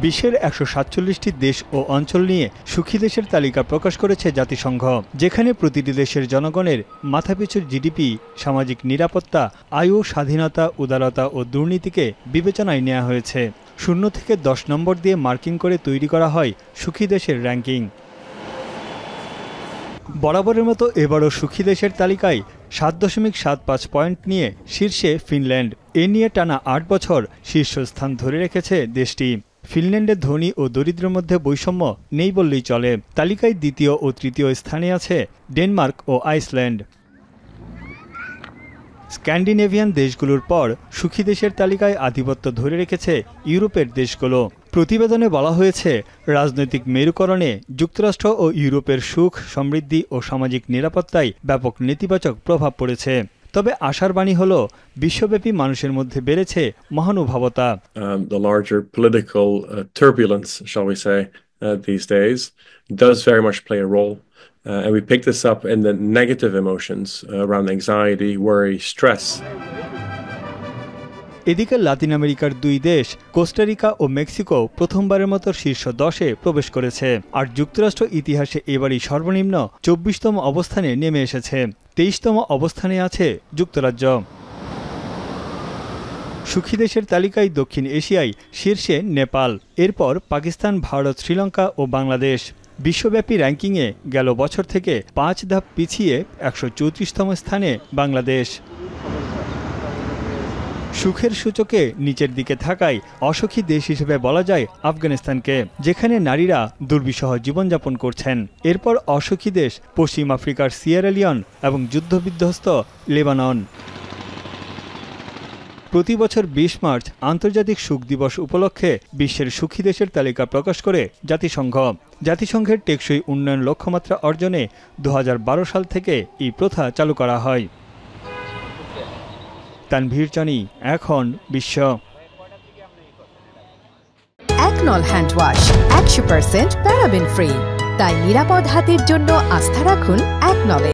বিশ্বের ১৪৭টি দেশ ও অঞ্চল নিয়ে সুখী দেশের তালিকা প্রকাশ করেছে জাতিসংঘ, যেখানে প্রতিটি দেশের জনগণের মাথাপিছু জিডিপি, সামাজিক নিরাপত্তা, আয়ু, স্বাধীনতা, উদারতা ও দুর্নীতিকে বিবেচনায় নেওয়া হয়েছে। 0 থেকে 10 নম্বর দিয়ে মার্কিং করে তৈরি করা হয় সুখী দেশের র্যাঙ্কিং। বরাবরের মতো এবারও সুখী দেশের তালিকায় ৭.৭৫ পয়েন্ট নিয়ে শীর্ষে ফিনল্যান্ড। এ নিয়ে টানা ৮ বছর শীর্ষস্থান ধরে রেখেছে দেশটি। ফিনল্যান্ডের ধনী ও দরিদ্রের মধ্যে বৈষম্য নেই বললেই চলে। তালিকায় দ্বিতীয় ও তৃতীয় স্থানে আছে ডেনমার্ক ও আইসল্যান্ড। স্ক্যান্ডিনেভিয়ান দেশগুলোর পর সুখী দেশের তালিকায় আধিপত্য ধরে রেখেছে ইউরোপের দেশগুলো। প্রতিবেদনে বলা হয়েছে, রাজনৈতিক মেরুকরণে যুক্তরাষ্ট্র ও ইউরোপের সুখ, সমৃদ্ধি ও সামাজিক নিরাপত্তায় ব্যাপক নেতিবাচক প্রভাব পড়েছে। তবে আশার বাণী হলো, বিশ্বব্যাপী মানুষের মধ্যে বেড়েছে মহানুভবতা। The larger political turbulence, shall we say, these days does very much play a role. And we pick this up in the negative emotions around anxiety, worry, stress. এদিকে লাতিন আমেরিকার 2 দেশ কোস্টারিকা ও মেক্সিকো প্রথমবারের মতো শীর্ষ 10-এ প্রবেশ করেছে। আর যুক্তরাষ্ট্র ইতিহাসে এবারই সর্বনিম্ন 24তম অবস্থানে নেমে এসেছে। 23তম অবস্থানে আছে যুক্তরাজ্য। সুখী দেশের তালিকায় দক্ষিণ এশিয়ায় শীর্ষে নেপাল, এরপর পাকিস্তান, ভারত, শ্রীলঙ্কা ও বাংলাদেশ। বিশ্বব্যাপী র্যাঙ্কিংয়ে গেল বছর থেকে 5 ধাপ পিছিয়ে 134তম স্থানে বাংলাদেশ। সুখের সূচকে নিচের দিকে থাকায় অসুখী দেশ হিসেবে বলা যায় আফগানিস্তানকে, যেখানে নারীরা দুর্বিষহ জীবনযাপন করছেন। এরপর অসুখী দেশ পশ্চিম আফ্রিকার সিয়েরা লিওন এবং যুদ্ধবিধ্বস্ত লেবানন। প্রতি বছর 20 মার্চ আন্তর্জাতিক সুখ দিবস উপলক্ষে বিশ্বের সুখী দেশের তালিকা প্রকাশ করে জাতিসংঘ। জাতিসংঘের টেকসই উন্নয়ন লক্ষ্যমাত্রা অর্জনে 2012 সাল থেকে এই প্রথা চালু করা হয়। তানভীর জানি, এখন বিশ্ব। একনল হ্যান্ড ওয়াশ 100% প্যারাবেন ফ্রি, তাই নিরাপদ হাতের জন্য আস্থা রাখুন একনলে।